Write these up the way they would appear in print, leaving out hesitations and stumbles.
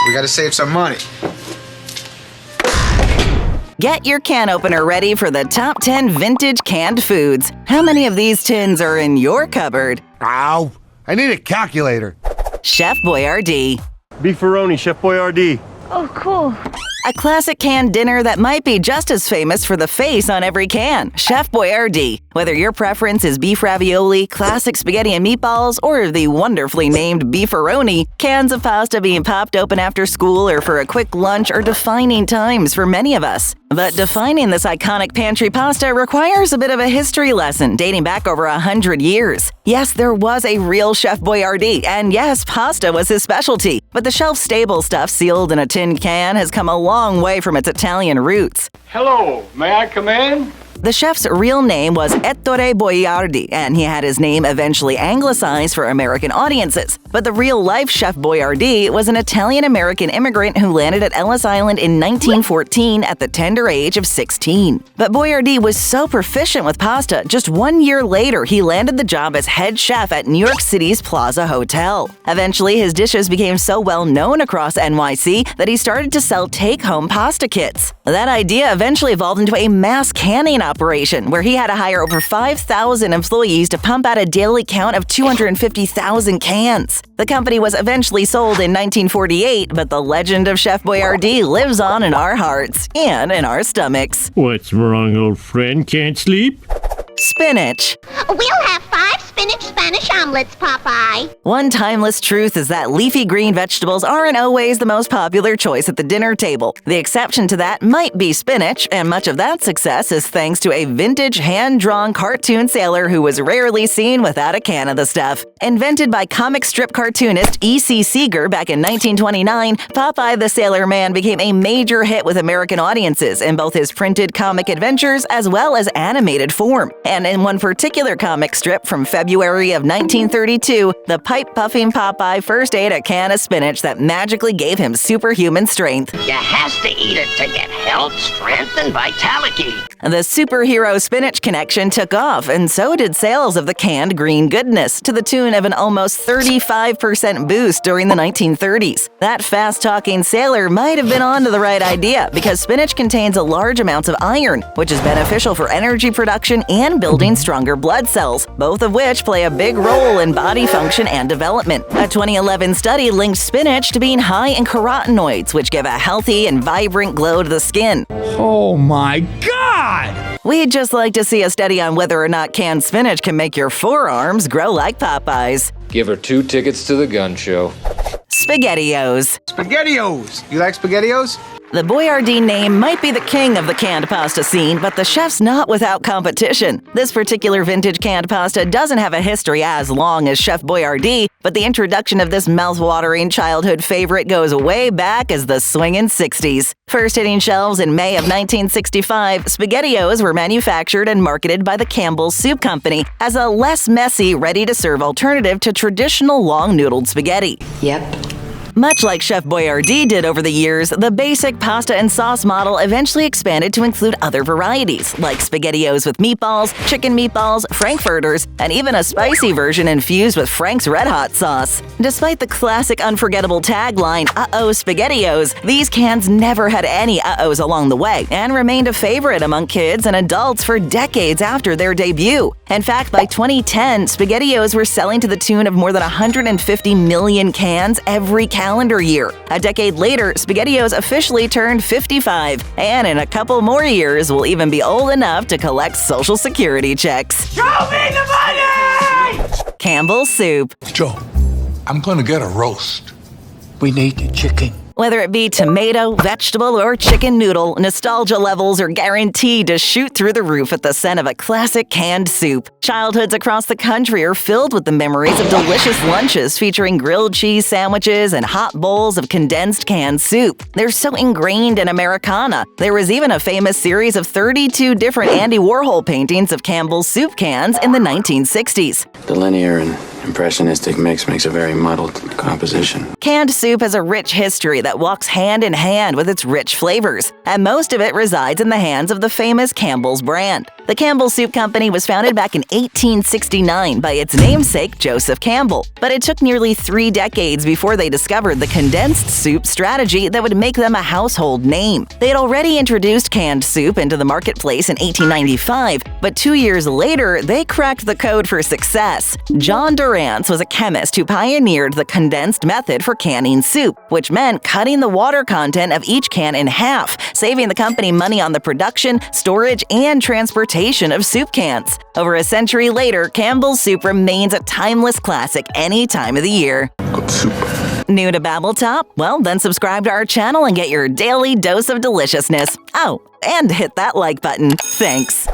We gotta save some money. Get your can opener ready for the top 10 vintage canned foods. How many of these tins are in your cupboard? Ow! I need a calculator. Chef Boyardee. Beefaroni, Chef Boyardee. Oh, cool. A classic canned dinner that might be just as famous for the face on every can, Chef Boyardee. Whether your preference is beef ravioli, classic spaghetti and meatballs, or the wonderfully named beefaroni, cans of pasta being popped open after school or for a quick lunch are defining times for many of us. But defining this iconic pantry pasta requires a bit of a history lesson dating back over 100 years. Yes, there was a real Chef Boyardee, and yes, pasta was his specialty. But the shelf-stable stuff sealed in a tin can has come a long way from its Italian roots. Hello, may I come in? The chef's real name was Ettore Boyardee, and he had his name eventually anglicized for American audiences. But the real-life Chef Boyardee was an Italian-American immigrant who landed at Ellis Island in 1914 at the tender age of 16. But Boyardee was so proficient with pasta, just 1 year later he landed the job as head chef at New York City's Plaza Hotel. Eventually, his dishes became so well known across NYC that he started to sell take-home pasta kits. That idea eventually evolved into a mass canning operation where he had to hire over 5,000 employees to pump out a daily count of 250,000 cans. The company was eventually sold in 1948, but the legend of Chef Boyardee lives on in our hearts and in our stomachs. What's wrong, old friend? Can't sleep? Spinach. We'll have 5 spinach Spanish omelets, Popeye. One timeless truth is that leafy green vegetables aren't always the most popular choice at the dinner table. The exception to that might be spinach, and much of that success is thanks to a vintage hand-drawn cartoon sailor who was rarely seen without a can of the stuff. Invented by comic strip cartoonist E.C. Seeger back in 1929, Popeye the Sailor Man became a major hit with American audiences in both his printed comic adventures as well as animated form. And in one particular comic strip from February of 1932, the pipe-puffing Popeye first ate a can of spinach that magically gave him superhuman strength. You has to eat it to get health, strength, and vitality. The superhero spinach connection took off, and so did sales of the canned green goodness, to the tune of an almost 35% boost during the 1930s. That fast-talking sailor might have been onto the right idea, because spinach contains a large amounts of iron, which is beneficial for energy production and building stronger blood cells, both of which play a big role in body function and development. A 2011 study linked spinach to being high in carotenoids, which give a healthy and vibrant glow to the skin. Oh my God! We'd just like to see a study on whether or not canned spinach can make your forearms grow like Popeye's. Give her 2 tickets to the gun show. SpaghettiOs. SpaghettiOs! You like SpaghettiOs? The Boyardee name might be the king of the canned pasta scene, but the chef's not without competition. This particular vintage canned pasta doesn't have a history as long as Chef Boyardee, but the introduction of this mouth-watering childhood favorite goes way back as the swingin' 60s. First hitting shelves in May of 1965, SpaghettiOs were manufactured and marketed by the Campbell Soup Company as a less messy, ready-to-serve alternative to traditional long-noodled spaghetti. Yep. Much like Chef Boyardee did over the years, the basic pasta and sauce model eventually expanded to include other varieties, like SpaghettiOs with meatballs, chicken meatballs, frankfurters, and even a spicy version infused with Frank's Red Hot sauce. Despite the classic unforgettable tagline, "Uh-oh, SpaghettiOs," these cans never had any uh-ohs along the way and remained a favorite among kids and adults for decades after their debut. In fact, by 2010, SpaghettiOs were selling to the tune of more than 150 million cans every calendar year. A decade later, SpaghettiOs officially turned 55, and in a couple more years will even be old enough to collect Social Security checks. Show me the money! Campbell Soup. Joe, I'm gonna get a roast. We need the chicken. Whether it be tomato, vegetable, or chicken noodle, nostalgia levels are guaranteed to shoot through the roof at the scent of a classic canned soup. Childhoods across the country are filled with the memories of delicious lunches featuring grilled cheese sandwiches and hot bowls of condensed canned soup. They're so ingrained in Americana. There was even a famous series of 32 different Andy Warhol paintings of Campbell's soup cans in the 1960s. The linear and impressionistic mix makes a very muddled composition. Canned soup has a rich history that walks hand in hand with its rich flavors, and most of it resides in the hands of the famous Campbell's brand. The Campbell Soup Company was founded back in 1869 by its namesake, Joseph Campbell, but it took nearly 3 decades before they discovered the condensed soup strategy that would make them a household name. They had already introduced canned soup into the marketplace in 1895, but 2 years later, they cracked the code for success. John Durrance was a chemist who pioneered the condensed method for canning soup, which meant cutting the water content of each can in half, saving the company money on the production, storage, and transportation of soup cans. Over a century later, Campbell's soup remains a timeless classic any time of the year. Good soup. New to BabbleTop? Well, then subscribe to our channel and get your daily dose of deliciousness. Oh, and hit that like button. Thanks.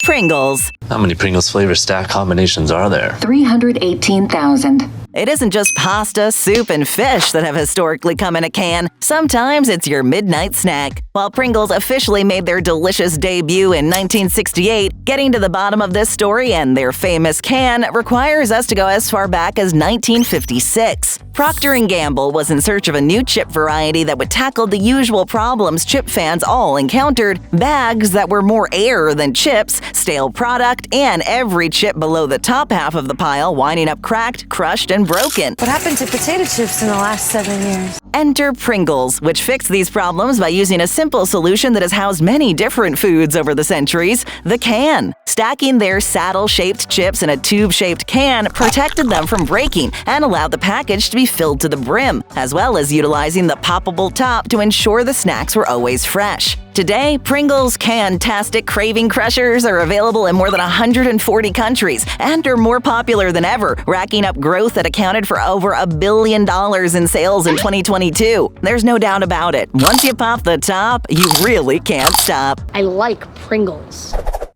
Pringles. How many Pringles flavor stack combinations are there? 318,000. It isn't just pasta, soup, and fish that have historically come in a can. Sometimes it's your midnight snack. While Pringles officially made their delicious debut in 1968, getting to the bottom of this story and their famous can requires us to go as far back as 1956. Procter & Gamble was in search of a new chip variety that would tackle the usual problems chip fans all encountered: bags that were more air than chips, stale product, and every chip below the top half of the pile winding up cracked, crushed, and broken. What happened to potato chips in the last 7 years? Enter Pringles, which fixed these problems by using a simple solution that has housed many different foods over the centuries: the can. Stacking their saddle-shaped chips in a tube-shaped can protected them from breaking and allowed the package to be filled to the brim, as well as utilizing the poppable top to ensure the snacks were always fresh. Today, Pringles Can-tastic Craving Crushers are available in more than 140 countries and are more popular than ever, racking up growth that accounted for over $1 billion in sales in 2022. There's no doubt about it. Once you pop the top, you really can't stop. I like Pringles.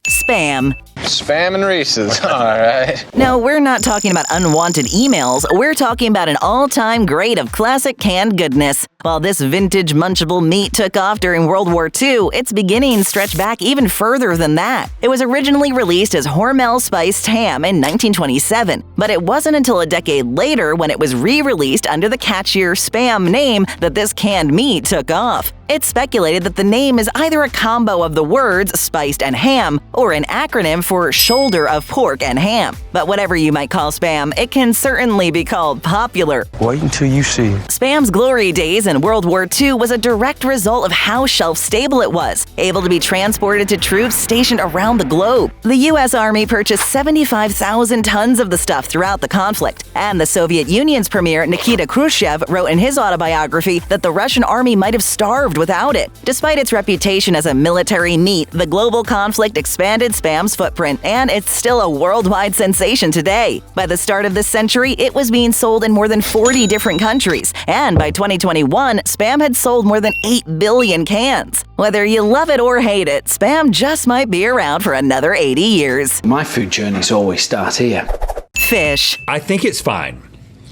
Spam. Spam and Reese's, alright. No, we're not talking about unwanted emails. We're talking about an all-time great of classic canned goodness. While this vintage munchable meat took off during World War II, its beginnings stretch back even further than that. It was originally released as Hormel spiced ham in 1927, but it wasn't until a decade later, when it was re-released under the catchier Spam name, that this canned meat took off. It's speculated that the name is either a combo of the words spiced and ham, or an acronym for shoulder of pork and ham. But whatever you might call Spam, it can certainly be called popular. Wait until you see. Spam's glory days in World War II was a direct result of how shelf-stable it was, able to be transported to troops stationed around the globe. The U.S. Army purchased 75,000 tons of the stuff throughout the conflict, and the Soviet Union's premier Nikita Khrushchev wrote in his autobiography that the Russian army might have starved without it. Despite its reputation as a military meat, the global conflict expanded Spam's footprint, and it's still a worldwide sensation today. By the start of this century, it was being sold in more than 40 different countries, and by 2021, Spam had sold more than 8 billion cans. Whether you love it or hate it, Spam just might be around for another 80 years. My food journeys always start here. Fish. I think it's fine.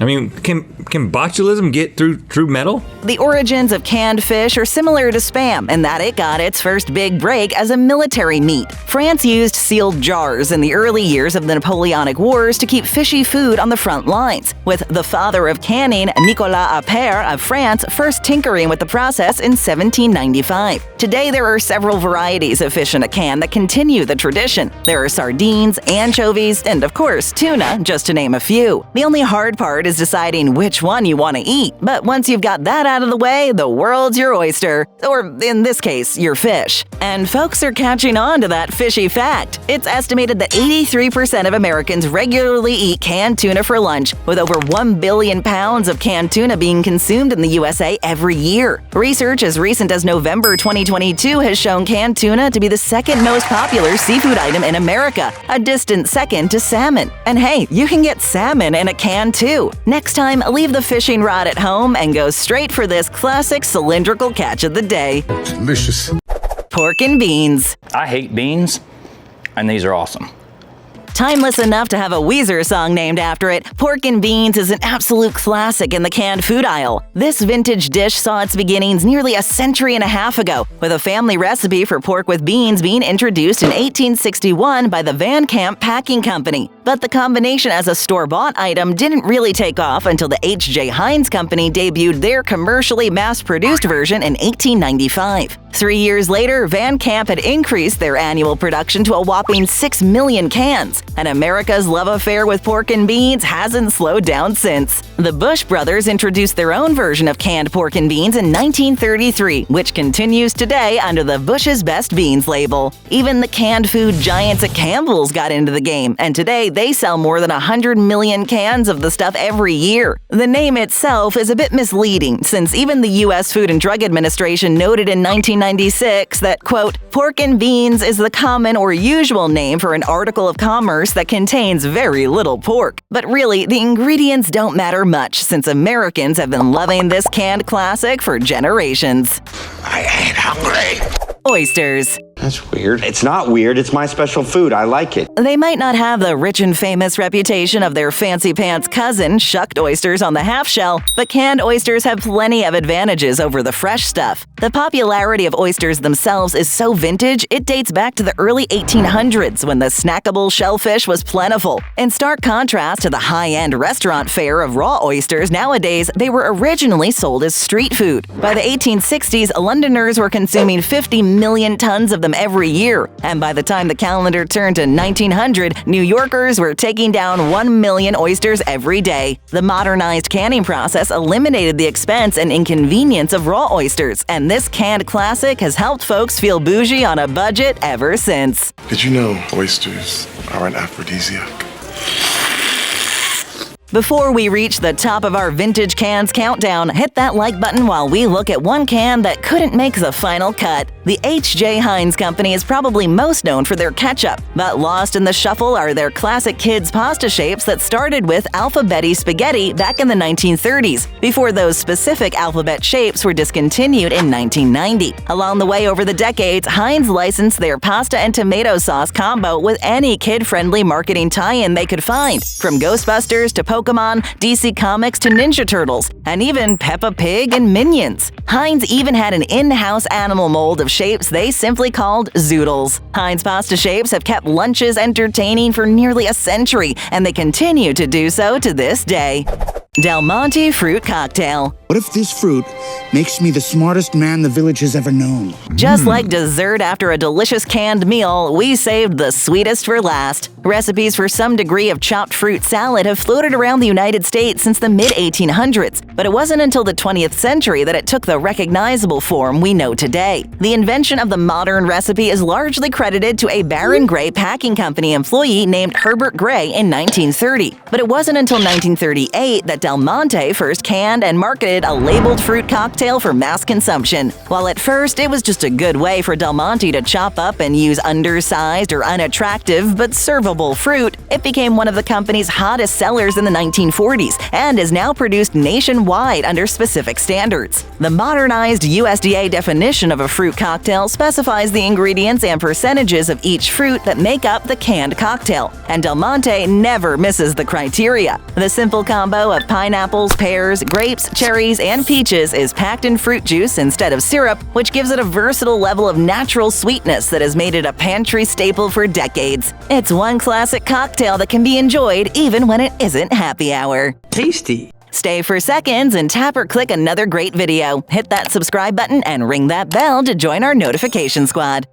I mean, can botulism get through metal? The origins of canned fish are similar to Spam in that it got its first big break as a military meat. France used sealed jars in the early years of the Napoleonic Wars to keep fishy food on the front lines, with the father of canning, Nicolas Appert of France, first tinkering with the process in 1795. Today, there are several varieties of fish in a can that continue the tradition. There are sardines, anchovies, and of course, tuna, just to name a few. The only hard part is deciding which one you want to eat. But once you've got that out of the way, the world's your oyster. Or, in this case, your fish. And folks are catching on to that fishy fact. It's estimated that 83% of Americans regularly eat canned tuna for lunch, with over 1 billion pounds of canned tuna being consumed in the USA every year. Research as recent as November 2022 has shown canned tuna to be the second most popular seafood item in America, a distant second to salmon. And hey, you can get salmon in a can too. Next time, leave the fishing rod at home and go straight for this classic cylindrical catch of the day. Delicious. Pork and beans. I hate beans, and these are awesome. Timeless enough to have a Weezer song named after it, pork and beans is an absolute classic in the canned food aisle. This vintage dish saw its beginnings nearly a century and a half ago, with a family recipe for pork with beans being introduced in 1861 by the Van Camp Packing Company. But the combination as a store-bought item didn't really take off until the H.J. Heinz Company debuted their commercially mass-produced version in 1895. 3 years later, Van Camp had increased their annual production to a whopping 6 million cans, and America's love affair with pork and beans hasn't slowed down since. The Bush brothers introduced their own version of canned pork and beans in 1933, which continues today under the Bush's Best Beans label. Even the canned food giants at Campbell's got into the game, and today they sell more than 100 million cans of the stuff every year. The name itself is a bit misleading, since even the U.S. Food and Drug Administration noted in 1996 that, quote, pork and beans is the common or usual name for an article of commerce that contains very little pork. But really, the ingredients don't matter much, since Americans have been loving this canned classic for generations. I ain't hungry. Oysters. That's weird. It's not weird. It's my special food. I like it. They might not have the rich and famous reputation of their fancy pants cousin, shucked oysters on the half shell, but canned oysters have plenty of advantages over the fresh stuff. The popularity of oysters themselves is so vintage, it dates back to the early 1800s when the snackable shellfish was plentiful. In stark contrast to the high-end restaurant fare of raw oysters nowadays, they were originally sold as street food. By the 1860s, Londoners were consuming 50 million tons of them every year, and by the time the calendar turned to 1900, New Yorkers were taking down 1 million oysters every day. The modernized canning process eliminated the expense and inconvenience of raw oysters, and this canned classic has helped folks feel bougie on a budget ever since. Did you know oysters are an aphrodisiac? Before we reach the top of our vintage cans countdown, hit that like button while we look at one can that couldn't make the final cut. The H.J. Heinz Company is probably most known for their ketchup, but lost in the shuffle are their classic kids' pasta shapes that started with alphabetti spaghetti back in the 1930s, before those specific alphabet shapes were discontinued in 1990. Along the way over the decades, Heinz licensed their pasta and tomato sauce combo with any kid-friendly marketing tie-in they could find, from Ghostbusters to Pokemon, DC Comics to Ninja Turtles, and even Peppa Pig and Minions. Heinz even had an in-house animal mold of shapes they simply called zoodles. Heinz pasta shapes have kept lunches entertaining for nearly a century, and they continue to do so to this day. Del Monte Fruit Cocktail. What if this fruit makes me the smartest man the village has ever known? Just like dessert after a delicious canned meal, we saved the sweetest for last. Recipes for some degree of chopped fruit salad have floated around the United States since the mid-1800s, but it wasn't until the 20th century that it took the recognizable form we know today. The invention of the modern recipe is largely credited to a Baron Gray packing company employee named Herbert Gray in 1930, but it wasn't until 1938 that Del Monte first canned and marketed a labeled fruit cocktail for mass consumption. While at first it was just a good way for Del Monte to chop up and use undersized or unattractive but servable fruit, it became one of the company's hottest sellers in the 1940s and is now produced nationwide under specific standards. The modernized USDA definition of a fruit cocktail specifies the ingredients and percentages of each fruit that make up the canned cocktail, and Del Monte never misses the criteria. The simple combo of pineapples, pears, grapes, cherries, and peaches is packed in fruit juice instead of syrup, which gives it a versatile level of natural sweetness that has made it a pantry staple for decades. It's one classic cocktail that can be enjoyed even when it isn't happy hour. Tasty. Stay for seconds and tap or click another great video. Hit that subscribe button and ring that bell to join our notification squad.